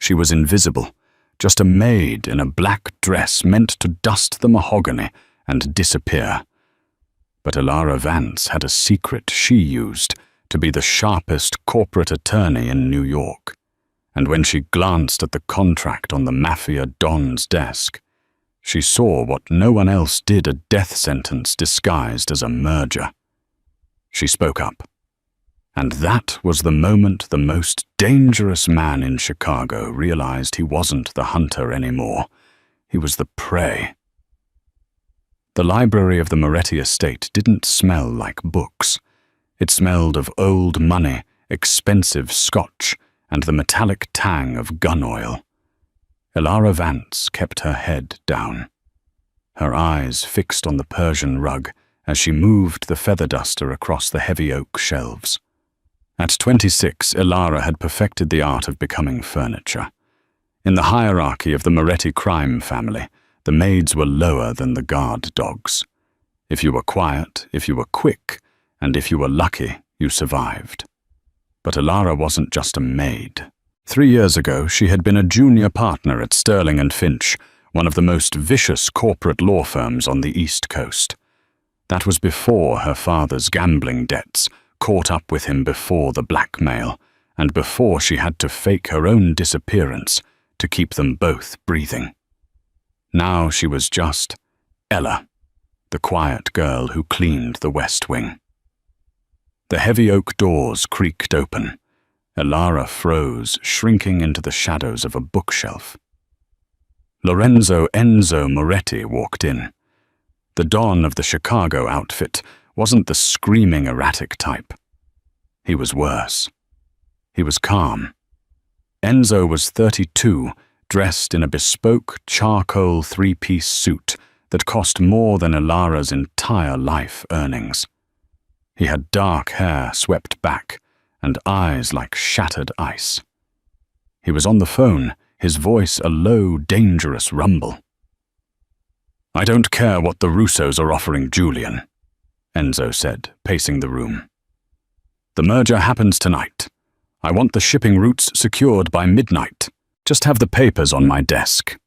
She was invisible, just a maid in a black dress meant to dust the mahogany and disappear. But Elara Vance had a secret she used to be the sharpest corporate attorney in New York. And when she glanced at the contract on the Mafia Don's desk, she saw what no one else did, a death sentence disguised as a merger. She spoke up. And that was the moment the most dangerous man in Chicago realized he wasn't the hunter anymore. He was the prey. The library of the Moretti estate didn't smell like books. It smelled of old money, expensive scotch, and the metallic tang of gun oil. Elara Vance kept her head down, her eyes fixed on the Persian rug as she moved the feather duster across the heavy oak shelves. At 26, Elara had perfected the art of becoming furniture. In the hierarchy of the Moretti crime family, the maids were lower than the guard dogs. If you were quiet, if you were quick, and if you were lucky, you survived. But Elara wasn't just a maid. 3 years ago, she had been a junior partner at Sterling & Finch, one of the most vicious corporate law firms on the East Coast. That was before her father's gambling debts caught up with him, before the blackmail, and before she had to fake her own disappearance to keep them both breathing. Now she was just Ella, the quiet girl who cleaned the West Wing. The heavy oak doors creaked open. Elara froze, shrinking into the shadows of a bookshelf. Lorenzo Enzo Moretti walked in. The Don of the Chicago outfit wasn't the screaming, erratic type. He was worse. He was calm. Enzo was 32, dressed in a bespoke charcoal three-piece suit that cost more than Elara's entire life earnings. He had dark hair swept back and eyes like shattered ice. He was on the phone, his voice a low, dangerous rumble. "I don't care what the Russos are offering Julian," Enzo said, pacing the room. "The merger happens tonight. I want the shipping routes secured by midnight. Just have the papers on my desk."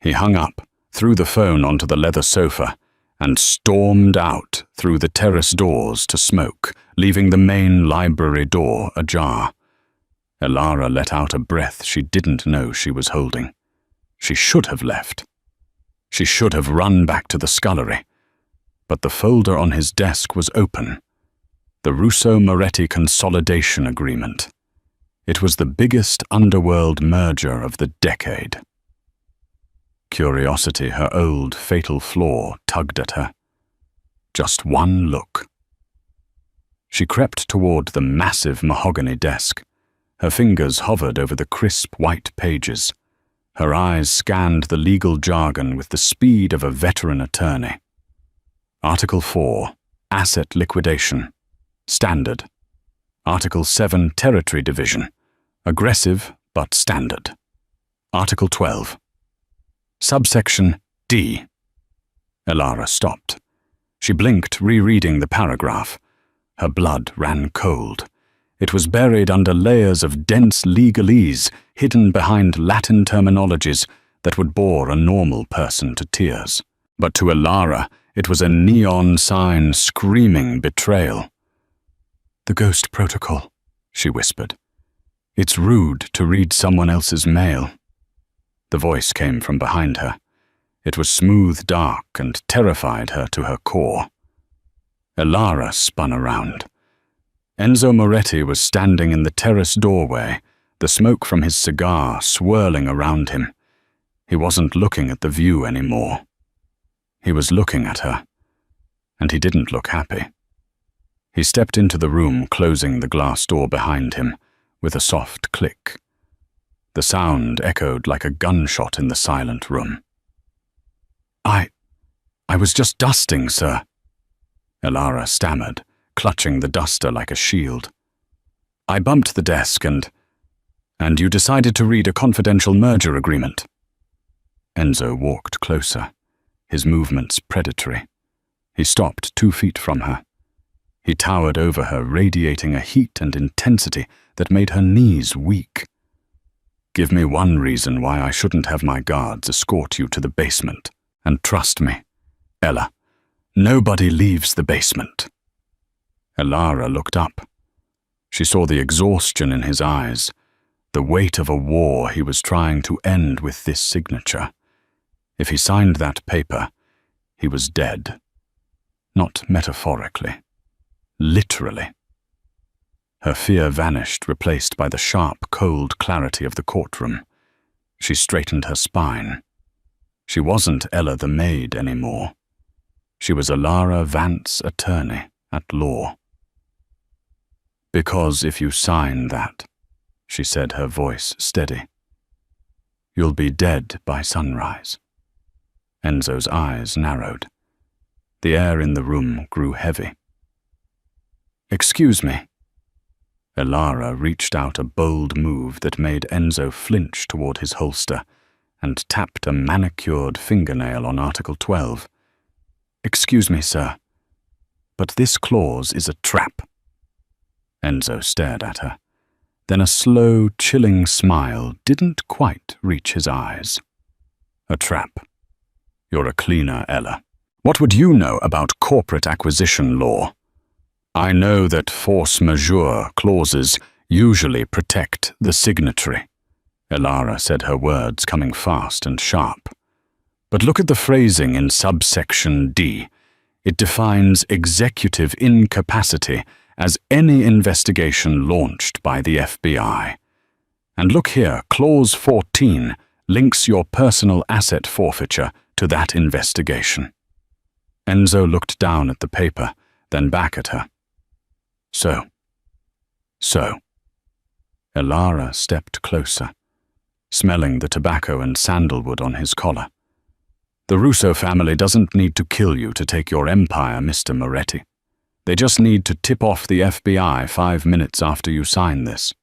He hung up, threw the phone onto the leather sofa, and stormed out through the terrace doors to smoke, leaving the main library door ajar. Elara let out a breath she didn't know she was holding. She should have left. She should have run back to the scullery. But the folder on his desk was open. The Russo-Moretti Consolidation Agreement. It was the biggest underworld merger of the decade. Curiosity, her old fatal flaw, tugged at her. Just one look. She crept toward the massive mahogany desk. Her fingers hovered over the crisp white pages. Her eyes scanned the legal jargon with the speed of a veteran attorney. Article 4, Asset Liquidation. Standard. Article 7, Territory Division. Aggressive, but standard. Article 12. Subsection D. Elara stopped. She blinked, rereading the paragraph. Her blood ran cold. It was buried under layers of dense legalese, hidden behind Latin terminologies that would bore a normal person to tears. But to Elara, it was a neon sign screaming betrayal. "The Ghost Protocol," she whispered. "It's rude to read someone else's mail." The voice came from behind her. It was smooth, dark, and terrified her to her core. Elara spun around. Enzo Moretti was standing in the terrace doorway, the smoke from his cigar swirling around him. He wasn't looking at the view anymore. He was looking at her, and he didn't look happy. He stepped into the room, closing the glass door behind him, with a soft click. The sound echoed like a gunshot in the silent room. I was just dusting, sir," Elara stammered, clutching the duster like a shield. "I bumped the desk and you decided to read a confidential merger agreement." Enzo walked closer, his movements predatory. He stopped 2 feet from her. He towered over her, radiating a heat and intensity that made her knees weak. Give me one reason why I shouldn't have my guards escort you to the basement. And trust me, Ella, nobody leaves the basement." Elara looked up. She saw the exhaustion in his eyes, the weight of a war he was trying to end with this signature. If he signed that paper, he was dead. Not metaphorically, literally. Her fear vanished, replaced by the sharp, cold clarity of the courtroom. She straightened her spine. She wasn't Ella the maid anymore. She was Elara Vance, attorney at law. "Because if you sign that," she said, her voice steady, "you'll be dead by sunrise." Enzo's eyes narrowed. The air in the room grew heavy. "Excuse me." Elara reached out a bold move that made Enzo flinch toward his holster and tapped a manicured fingernail on Article 12. "Excuse me, sir, but this clause is a trap." Enzo stared at her. Then a slow, chilling smile didn't quite reach his eyes. "A trap. You're a cleaner, Ella. What would you know about corporate acquisition law? I know that force majeure clauses usually protect the signatory." Elara said, her words coming fast and sharp. "But look at the phrasing in subsection D. It defines executive incapacity as any investigation launched by the FBI. And look here, Clause 14 links your personal asset forfeiture to that investigation." Enzo looked down at the paper, then back at her. So. Elara stepped closer, smelling the tobacco and sandalwood on his collar. "The Russo family doesn't need to kill you to take your empire, Mr. Moretti. They just need to tip off the FBI 5 minutes after you sign this.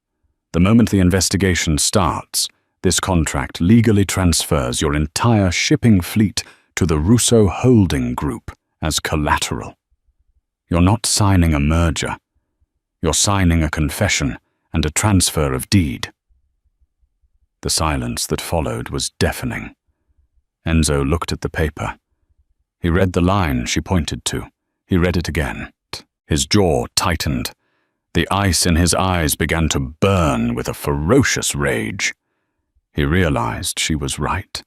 The moment the investigation starts, this contract legally transfers your entire shipping fleet to the Russo Holding Group as collateral. You're not signing a merger. You're signing a confession and a transfer of deed." The silence that followed was deafening. Enzo looked at the paper. He read the line she pointed to. He read it again. His jaw tightened. The ice in his eyes began to burn with a ferocious rage. He realized she was right.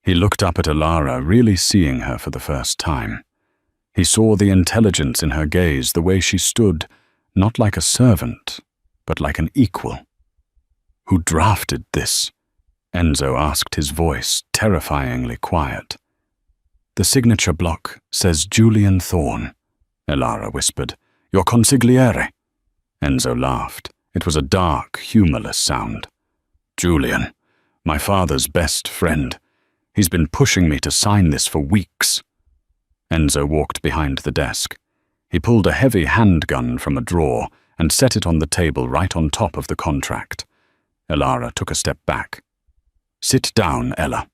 He looked up at Elara, really seeing her for the first time. He saw the intelligence in her gaze, the way she stood, not like a servant, but like an equal. "Who drafted this?" Enzo asked, his voice terrifyingly quiet. "The signature block says Julian Thorne," Elara whispered. "Your consigliere." Enzo laughed. It was a dark, humorless sound. "Julian, my father's best friend. He's been pushing me to sign this for weeks." Enzo walked behind the desk. He pulled a heavy handgun from a drawer and set it on the table right on top of the contract. Elara took a step back. "Sit down, Ella,"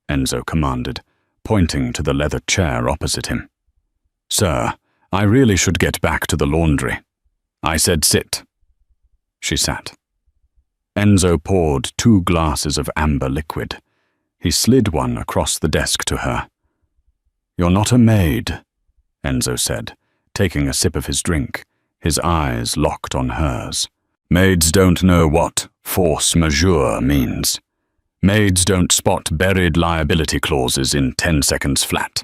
Enzo commanded, pointing to the leather chair opposite him. "Sir, I really should get back to the laundry." "I said sit." She sat. Enzo poured 2 glasses of amber liquid. He slid one across the desk to her. "You're not a maid," Enzo said, taking a sip of his drink, his eyes locked on hers. "Maids don't know what force majeure means. Maids don't spot buried liability clauses in 10 seconds flat."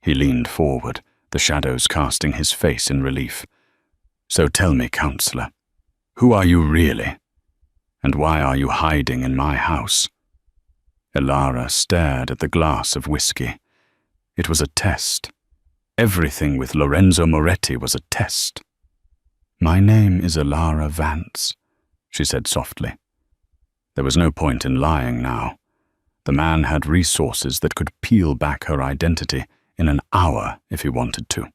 He leaned forward, the shadows casting his face in relief. "So tell me, counselor, who are you really? And why are you hiding in my house?" Elara stared at the glass of whiskey. It was a test. Everything with Lorenzo Moretti was a test. "My name is Elara Vance," she said softly. There was no point in lying now. The man had resources that could peel back her identity in an hour if he wanted to.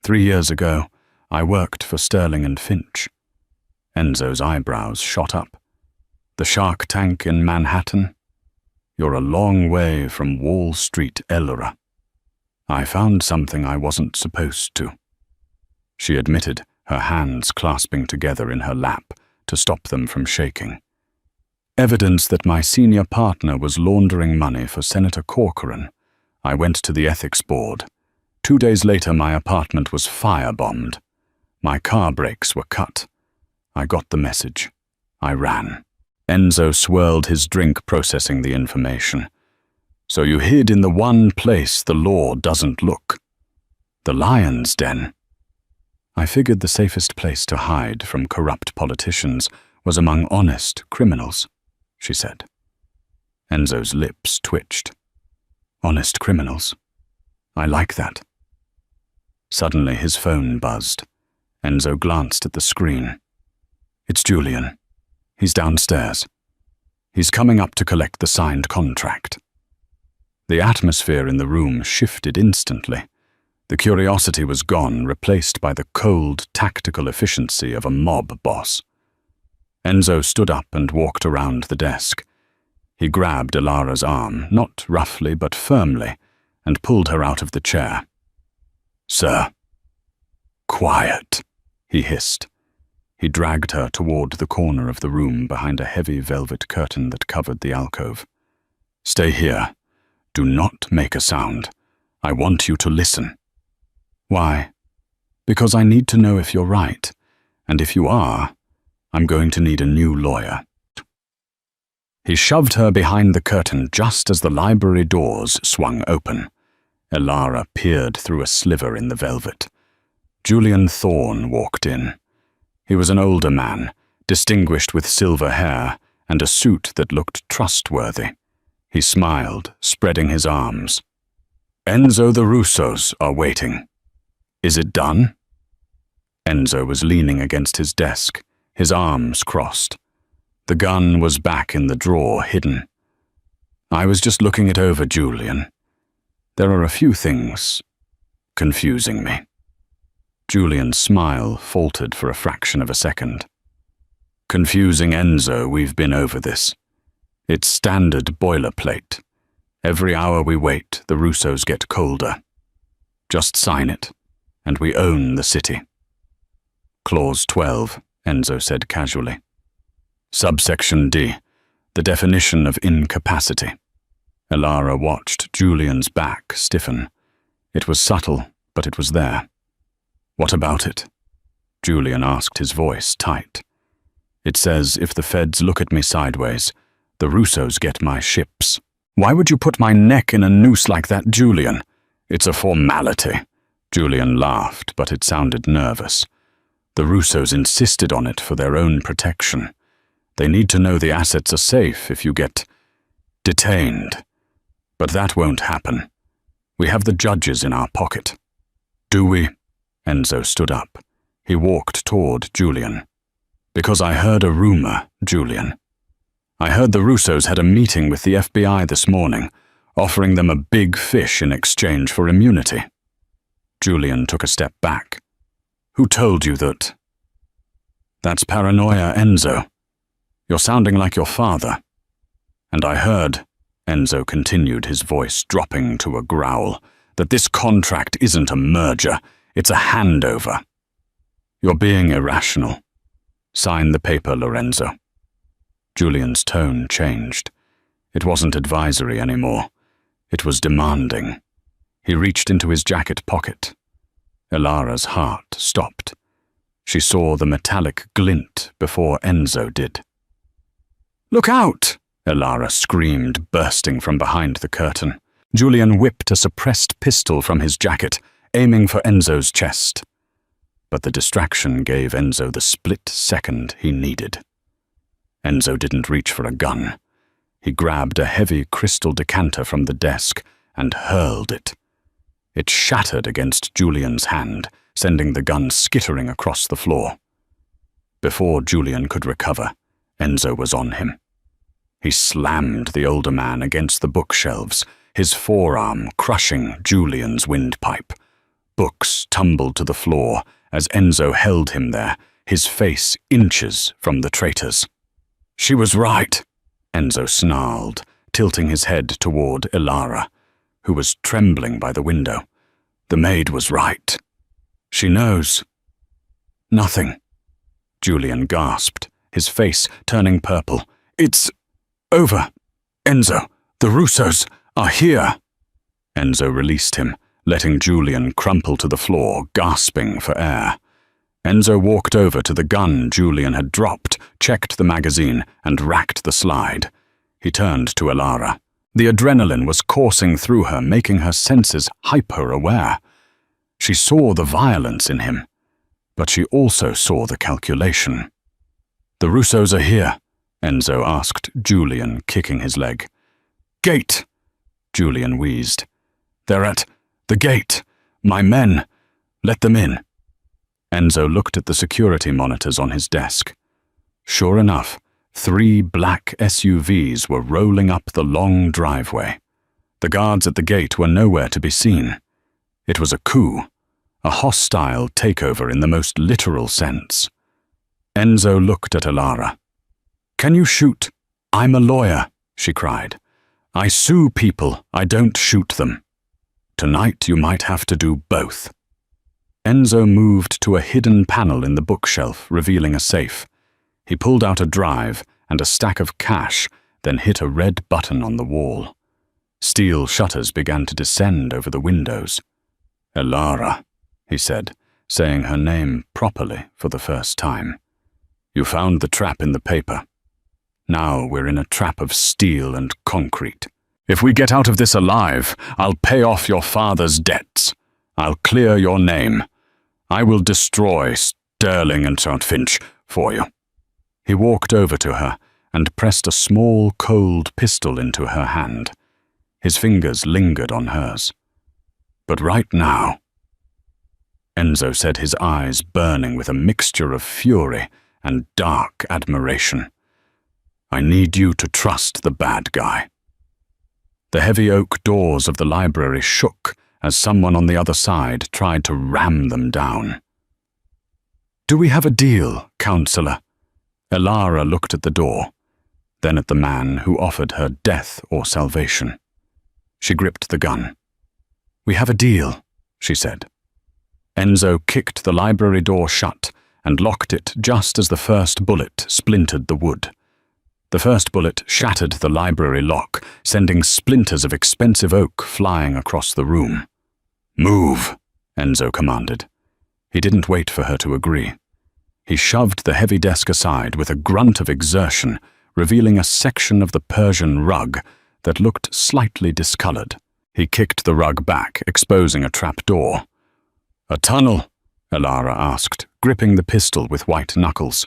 3 years ago, I worked for Sterling and Finch. Enzo's eyebrows shot up. "The Shark Tank in Manhattan? You're a long way from Wall Street, Elara. I found something I wasn't supposed to." She admitted, her hands clasping together in her lap to stop them from shaking. Evidence that my senior partner was laundering money for Senator Corcoran. I went to the ethics board. 2 days later, my apartment was firebombed. My car brakes were cut. I got the message. I ran. Enzo swirled his drink, processing the information. So you hid in the one place the law doesn't look. The lion's den. I figured the safest place to hide from corrupt politicians was among honest criminals, she said. Enzo's lips twitched. Honest criminals. I like that. Suddenly his phone buzzed. Enzo glanced at the screen. It's Julian. He's downstairs. He's coming up to collect the signed contract. The atmosphere in the room shifted instantly. The curiosity was gone, replaced by the cold, tactical efficiency of a mob boss. Enzo stood up and walked around the desk. He grabbed Ilara's arm, not roughly but firmly, and pulled her out of the chair. Sir. Quiet, he hissed. He dragged her toward the corner of the room behind a heavy velvet curtain that covered the alcove. Stay here. Do not make a sound. I want you to listen. Why? Because I need to know if you're right, and if you are, I'm going to need a new lawyer. He shoved her behind the curtain just as the library doors swung open. Ilara peered through a sliver in the velvet. Julian Thorne walked in. He was an older man, distinguished with silver hair and a suit that looked trustworthy. He smiled, spreading his arms. Enzo, the Russos are waiting. Is it done? Enzo was leaning against his desk, his arms crossed. The gun was back in the drawer, hidden. I was just looking it over, Julian. There are a few things confusing me. Julian's smile faltered for a fraction of a second. Confusing Enzo, we've been over this. It's standard boilerplate. Every hour we wait, the Russos get colder. Just sign it, and we own the city. Clause 12, Enzo said casually. Subsection D, the definition of incapacity. Ilara watched Julian's back stiffen. It was subtle, but it was there. What about it? Julian asked, his voice tight. It says if the feds look at me sideways, the Russos get my ships. Why would you put my neck in a noose like that, Julian? It's a formality. Julian laughed, but it sounded nervous. The Russos insisted on it for their own protection. They need to know the assets are safe if you get detained. But that won't happen. We have the judges in our pocket. Do we? Enzo stood up. He walked toward Julian. Because I heard a rumor, Julian. I heard the Russos had a meeting with the FBI this morning, offering them a big fish in exchange for immunity. Julian took a step back. Who told you that? That's paranoia, Enzo. You're sounding like your father. And I heard, Enzo continued, his voice dropping to a growl, that this contract isn't a merger, it's a handover. You're being irrational. Sign the paper, Lorenzo. Julian's tone changed. It wasn't advisory anymore. It was demanding. He reached into his jacket pocket. Ilara's heart stopped. She saw the metallic glint before Enzo did. Look out! Ilara screamed, bursting from behind the curtain. Julian whipped a suppressed pistol from his jacket, aiming for Enzo's chest. But the distraction gave Enzo the split second he needed. Enzo didn't reach for a gun. He grabbed a heavy crystal decanter from the desk and hurled it. It shattered against Julian's hand, sending the gun skittering across the floor. Before Julian could recover, Enzo was on him. He slammed the older man against the bookshelves, his forearm crushing Julian's windpipe. Books tumbled to the floor as Enzo held him there, his face inches from the traitors. She was right, Enzo snarled, tilting his head toward Ilara, who was trembling by the window. The maid was right. She knows. Nothing. Julian gasped, his face turning purple. It's Over! Enzo, the Russos are here! Enzo released him, letting Julian crumple to the floor, gasping for air. Enzo walked over to the gun Julian had dropped, checked the magazine, and racked the slide. He turned to Alara. The adrenaline was coursing through her, making her senses hyper-aware. She saw the violence in him, but she also saw the calculation. "The Russos are here," Enzo asked Julian, kicking his leg. "Gate!" Julian wheezed. "They're at the gate. My men. Let them in." Enzo looked at the security monitors on his desk. Sure enough, 3 black SUVs were rolling up the long driveway. The guards at the gate were nowhere to be seen. It was a coup, a hostile takeover in the most literal sense. Enzo looked at Alara. "Can you shoot?" "I'm a lawyer," she cried. "I sue people, I don't shoot them. Tonight you might have to do both." Enzo moved to a hidden panel in the bookshelf, revealing a safe. He pulled out a drive and a stack of cash, then hit a red button on the wall. Steel shutters began to descend over the windows. "Alara," he said, saying her name properly for the first time. "You found the trap in the paper. Now we're in a trap of steel and concrete. If we get out of this alive, I'll pay off your father's debts. I'll clear your name. I will destroy Sterling and St. Finch for you." He walked over to her and pressed a small, cold pistol into her hand. His fingers lingered on hers. "But right now," Enzo said, his eyes burning with a mixture of fury and dark admiration, "I need you to trust the bad guy." The heavy oak doors of the library shook as someone on the other side tried to ram them down. "Do we have a deal, counselor?" Alara looked at the door, then at the man who offered her death or salvation. She gripped the gun. "We have a deal," she said. Enzo kicked the library door shut and locked it just as the first bullet splintered the wood. The first bullet shattered the library lock, sending splinters of expensive oak flying across the room. "Move," Enzo commanded. He didn't wait for her to agree. He shoved the heavy desk aside with a grunt of exertion, revealing a section of the Persian rug that looked slightly discolored. He kicked the rug back, exposing a trapdoor. "A tunnel?" Alara asked, gripping the pistol with white knuckles.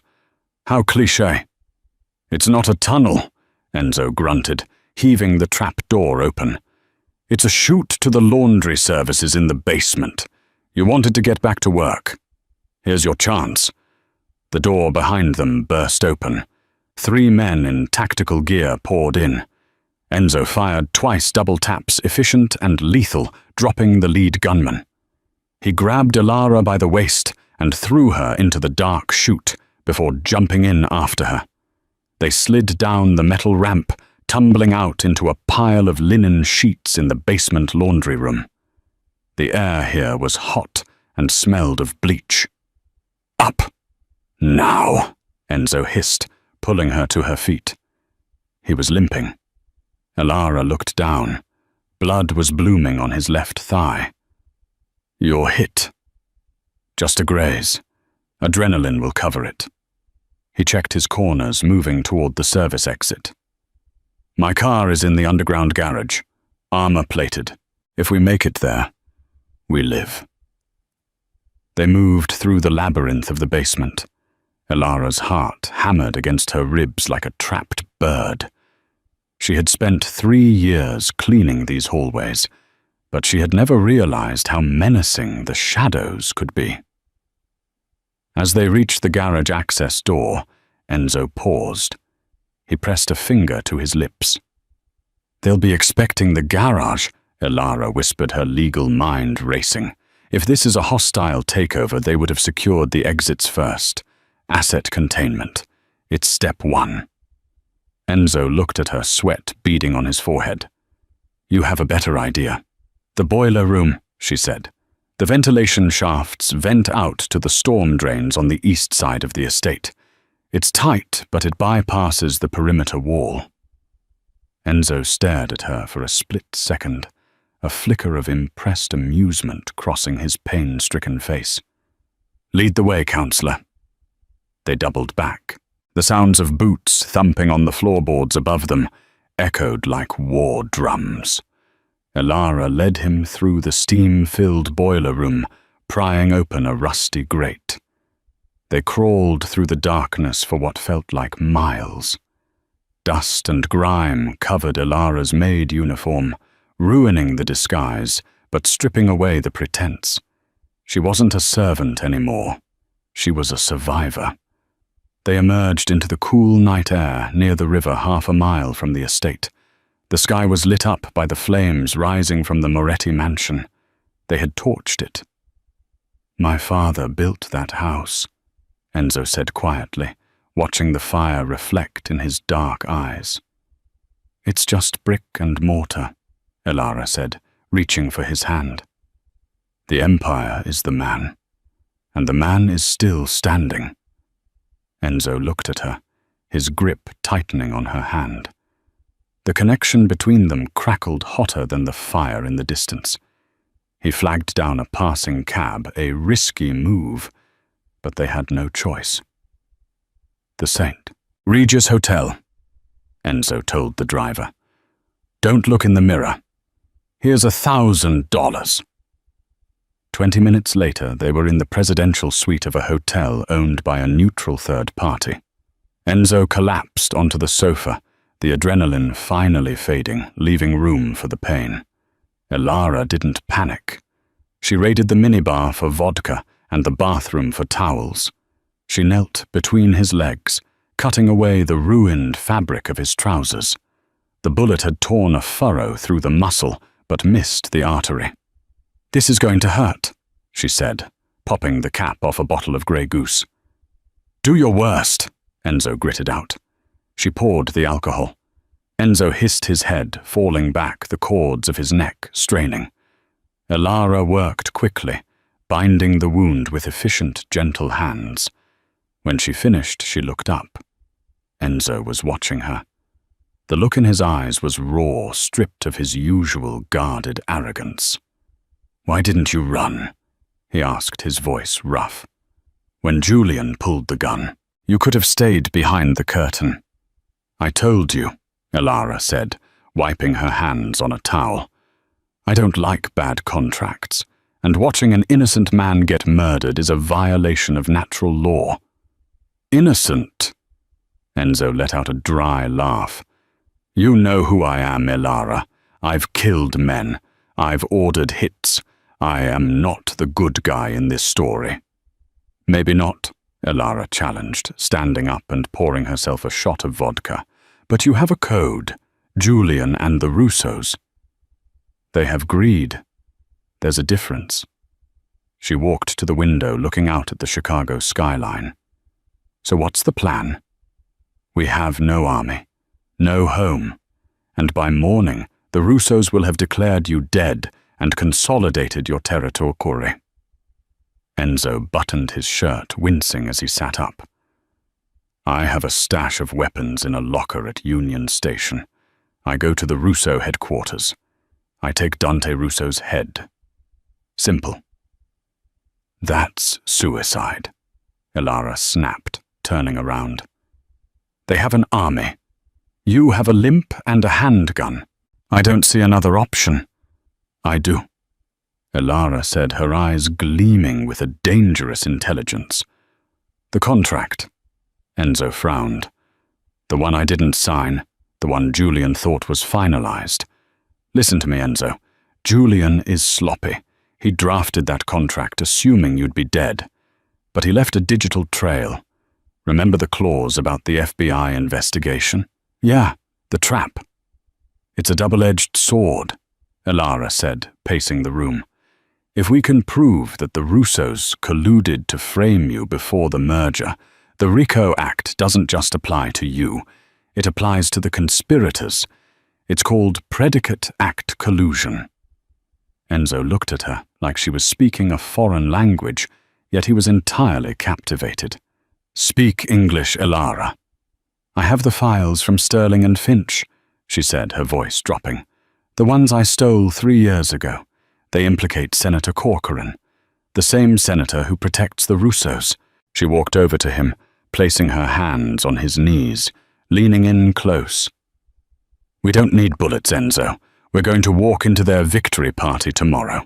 "How cliché." "It's not a tunnel," Enzo grunted, heaving the trapdoor open. "It's a chute to the laundry services in the basement. You wanted to get back to work. Here's your chance." The door behind them burst open. 3 men in tactical gear poured in. Enzo fired twice double taps, efficient and lethal, dropping the lead gunman. He grabbed Alara by the waist and threw her into the dark chute before jumping in after her. They slid down the metal ramp, tumbling out into a pile of linen sheets in the basement laundry room. The air here was hot and smelled of bleach. "Up! Now!" Enzo hissed, pulling her to her feet. He was limping. Alara looked down. Blood was blooming on his left thigh. "You're hit. Just a graze. Adrenaline will cover it." He checked his corners, moving toward the service exit. "My car is in the underground garage, armor-plated. If we make it there, we live." They moved through the labyrinth of the basement. Alara's heart hammered against her ribs like a trapped bird. She had spent 3 years cleaning these hallways, but she had never realized how menacing the shadows could be. As they reached the garage access door, Enzo paused. He pressed a finger to his lips. "They'll be expecting the garage," Alara whispered, her legal mind racing. "If this is a hostile takeover, they would have secured the exits first. Asset containment. It's step 1. Enzo looked at her, sweat beading on his forehead. "You have a better idea." "The boiler room," she said. "The ventilation shafts vent out to the storm drains on the east side of the estate. It's tight, but it bypasses the perimeter wall." Enzo stared at her for a split second, a flicker of impressed amusement crossing his pain-stricken face. "Lead the way, counselor." They doubled back. The sounds of boots thumping on the floorboards above them echoed like war drums. Elara led him through the steam-filled boiler room, prying open a rusty grate. They crawled through the darkness for what felt like miles. Dust and grime covered Elara's maid uniform, ruining the disguise, but stripping away the pretense. She wasn't a servant anymore. She was a survivor. They emerged into the cool night air near the river 1/2 mile from the estate. The sky was lit up by the flames rising from the Moretti mansion. They had torched it. "My father built that house," Enzo said quietly, watching the fire reflect in his dark eyes. "It's just brick and mortar," Elara said, reaching for his hand. "The Empire is the man, and the man is still standing." Enzo looked at her, his grip tightening on her hand. The connection between them crackled hotter than the fire in the distance. He flagged down a passing cab, a risky move, but they had no choice. "The Saint. Regis Hotel," Enzo told the driver. "Don't look in the mirror. Here's $1,000. 20 minutes later, they were in the presidential suite of a hotel owned by a neutral third party. Enzo collapsed onto the sofa, the adrenaline finally fading, leaving room for the pain. Elara didn't panic. She raided the minibar for vodka and the bathroom for towels. She knelt between his legs, cutting away the ruined fabric of his trousers. The bullet had torn a furrow through the muscle, but missed the artery. "This is going to hurt," she said, popping the cap off a bottle of Grey Goose. "Do your worst," Enzo gritted out. She poured the alcohol. Enzo hissed his head, falling back, the cords of his neck straining. Elara worked quickly, binding the wound with efficient, gentle hands. When she finished, she looked up. Enzo was watching her. The look in his eyes was raw, stripped of his usual guarded arrogance. "Why didn't you run?" he asked, his voice rough. "When Julian pulled the gun, you could have stayed behind the curtain." "I told you," Elara said, wiping her hands on a towel. "I don't like bad contracts, and watching an innocent man get murdered is a violation of natural law." "Innocent?" Enzo let out a dry laugh. "You know who I am, Elara. I've killed men. I've ordered hits. I am not the good guy in this story." "Maybe not," Elara challenged, standing up and pouring herself a shot of vodka. "But you have a code. Julian and the Russos." "They have greed. There's a difference." She walked to the window, looking out at the Chicago skyline. "So what's the plan?" "We have no army, no home, and by morning the Russos will have declared you dead and consolidated your territory." Enzo buttoned his shirt, wincing as he sat up. "I have a stash of weapons in a locker at Union Station. I go to the Russo headquarters. I take Dante Russo's head. Simple." "That's suicide," Elara snapped, turning around. "They have an army. You have a limp and a handgun. I don't see another option." "I do," Elara said, her eyes gleaming with a dangerous intelligence. "The contract." Enzo frowned. "The one I didn't sign, the one Julian thought was finalized. Listen to me, Enzo. Julian is sloppy. He drafted that contract assuming you'd be dead. But he left a digital trail. Remember the clause about the FBI investigation? Yeah, the trap. It's a double-edged sword," Elara said, pacing the room. "If we can prove that the Russos colluded to frame you before the merger, the RICO Act doesn't just apply to you. It applies to the conspirators. It's called predicate act collusion." Enzo looked at her like she was speaking a foreign language, yet he was entirely captivated. "Speak English, Elara." "I have the files from Sterling and Finch," she said, her voice dropping. "The ones I stole 3 years ago. They implicate Senator Corcoran, the same senator who protects the Russos." She walked over to him, placing her hands on his knees, leaning in close. "We don't need bullets, Enzo. We're going to walk into their victory party tomorrow.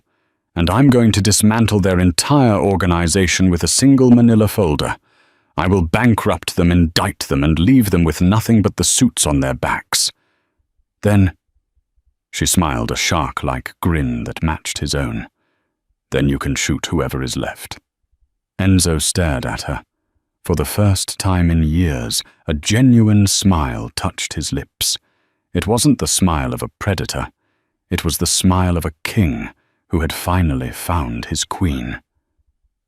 And I'm going to dismantle their entire organization with a single manila folder. I will bankrupt them, indict them, and leave them with nothing but the suits on their backs. Then," she smiled a shark-like grin that matched his own, "then you can shoot whoever is left." Enzo stared at her. For the first time in years, a genuine smile touched his lips. It wasn't the smile of a predator. It was the smile of a king who had finally found his queen.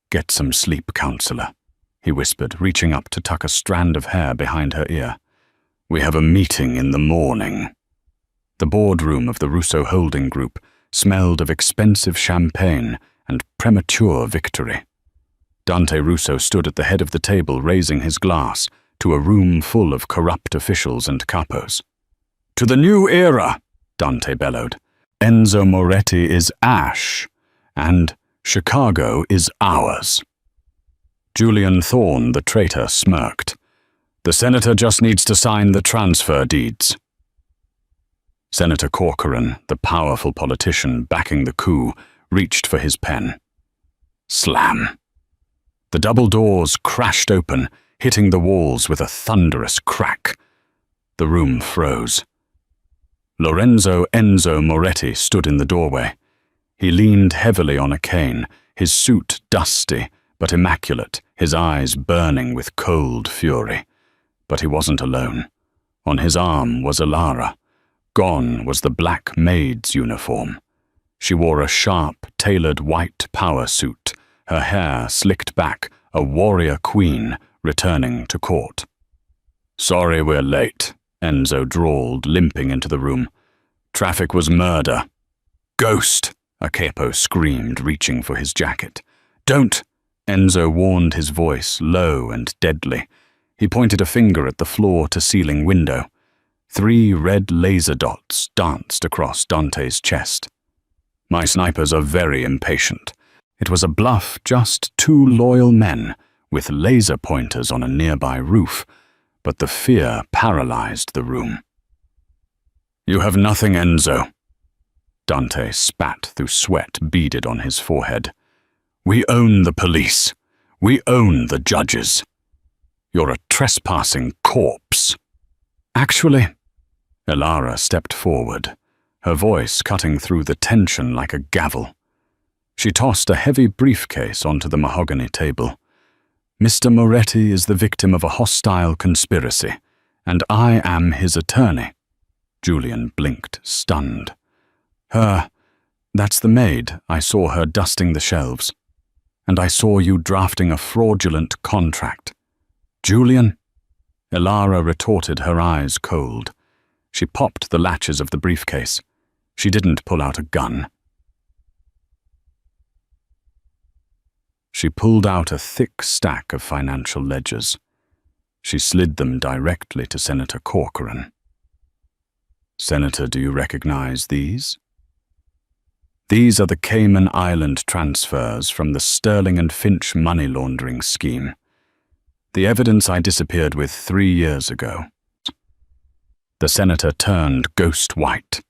"Get some sleep, counselor," he whispered, reaching up to tuck a strand of hair behind her ear. "We have a meeting in the morning." The boardroom of the Russo Holding Group smelled of expensive champagne and premature victory. Dante Russo stood at the head of the table, raising his glass to a room full of corrupt officials and capos. "To the new era," Dante bellowed. "Enzo Moretti is ash, and Chicago is ours." Julian Thorne, the traitor, smirked. "The senator just needs to sign the transfer deeds." Senator Corcoran, the powerful politician backing the coup, reached for his pen. Slam! The double doors crashed open, hitting the walls with a thunderous crack. The room froze. Lorenzo Enzo Moretti stood in the doorway. He leaned heavily on a cane, his suit dusty but immaculate, his eyes burning with cold fury. But he wasn't alone. On his arm was Alara. Gone was the black maid's uniform. She wore a sharp, tailored white power suit, her hair slicked back, a warrior queen returning to court. "Sorry we're late," Enzo drawled, limping into the room. "Traffic was murder." "Ghost!" a capo screamed, reaching for his jacket. "Don't!" Enzo warned, his voice low and deadly. He pointed a finger at the floor-to-ceiling window. 3 red laser dots danced across Dante's chest. "My snipers are very impatient." It was a bluff just 2 loyal men with laser pointers on a nearby roof, but the fear paralyzed the room. "You have nothing, Enzo." Dante spat through sweat beaded on his forehead. "We own the police. We own the judges. You're a trespassing corpse." "Actually," Alara stepped forward, her voice cutting through the tension like a gavel. She tossed a heavy briefcase onto the mahogany table. "Mr. Moretti is the victim of a hostile conspiracy, and I am his attorney." Julian blinked, stunned. That's the maid. I saw her dusting the shelves. And I saw you drafting a fraudulent contract." "Julian?" Alara retorted, her eyes cold. She popped the latches of the briefcase. She didn't pull out a gun. She pulled out a thick stack of financial ledgers. She slid them directly to Senator Corcoran. "Senator, do you recognize these?" "These are the Cayman Island transfers from the Sterling and Finch money laundering scheme. The evidence I disappeared with 3 years ago." The senator turned ghost white.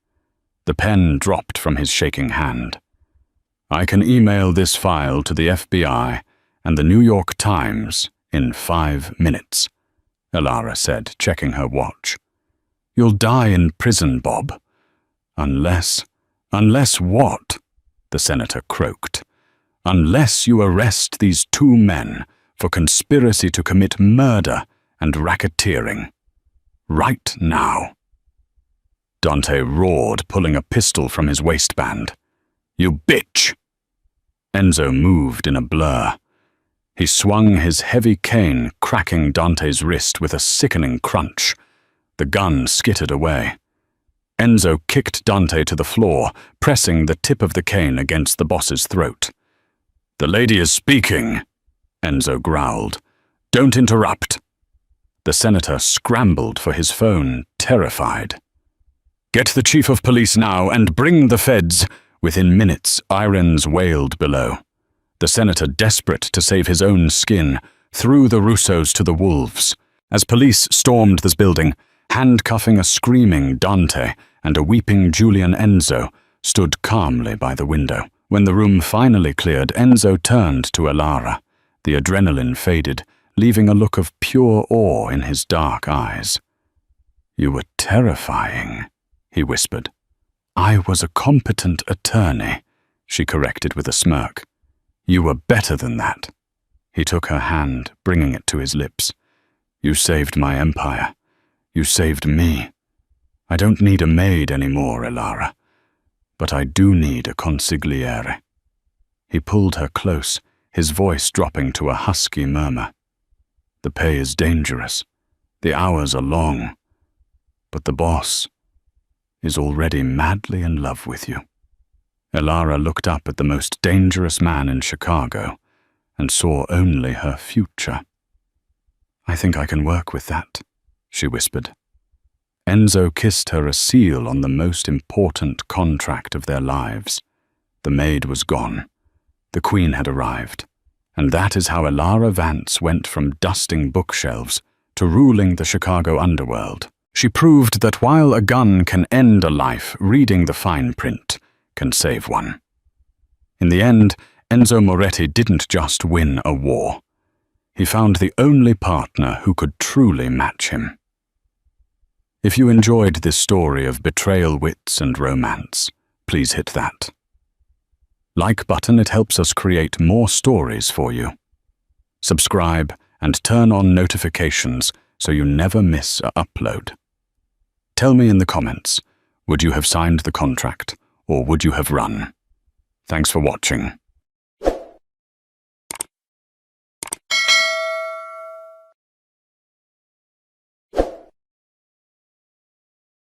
The pen dropped from his shaking hand. "I can email this file to the FBI and the New York Times in 5 minutes, Alara said, checking her watch. "You'll die in prison, Bob. Unless what?" the senator croaked. "Unless you arrest these 2 men for conspiracy to commit murder and racketeering. Right now." Dante roared, pulling a pistol from his waistband. "You bitch!" Enzo moved in a blur. He swung his heavy cane, cracking Dante's wrist with a sickening crunch. The gun skittered away. Enzo kicked Dante to the floor, pressing the tip of the cane against the boss's throat. "The lady is speaking," Enzo growled. "Don't interrupt." The senator scrambled for his phone, terrified. "Get the chief of police now and bring the feds." Within minutes, sirens wailed below. The senator, desperate to save his own skin, threw the Russos to the wolves. As police stormed this building, handcuffing a screaming Dante and a weeping Julian Enzo, stood calmly by the window. When the room finally cleared, Enzo turned to Alara. The adrenaline faded, leaving a look of pure awe in his dark eyes. "You were terrifying," he whispered. "I was a competent attorney," she corrected with a smirk. "You were better than that." He took her hand, bringing it to his lips. "You saved my empire. You saved me. I don't need a maid anymore, Alara, but I do need a consigliere." He pulled her close, his voice dropping to a husky murmur. "The pay is dangerous. The hours are long. But the boss is already madly in love with you." Alara looked up at the most dangerous man in Chicago and saw only her future. "I think I can work with that," she whispered. Enzo kissed her a seal on the most important contract of their lives. The maid was gone. The queen had arrived. And that is how Alara Vance went from dusting bookshelves to ruling the Chicago underworld. She proved that while a gun can end a life, reading the fine print can save one. In the end, Enzo Moretti didn't just win a war. He found the only partner who could truly match him. If you enjoyed this story of betrayal, wits, and romance, please hit that like button. It helps us create more stories for you. Subscribe and turn on notifications so you never miss an upload. Tell me in the comments, would you have signed the contract or would you have run? Thanks for watching.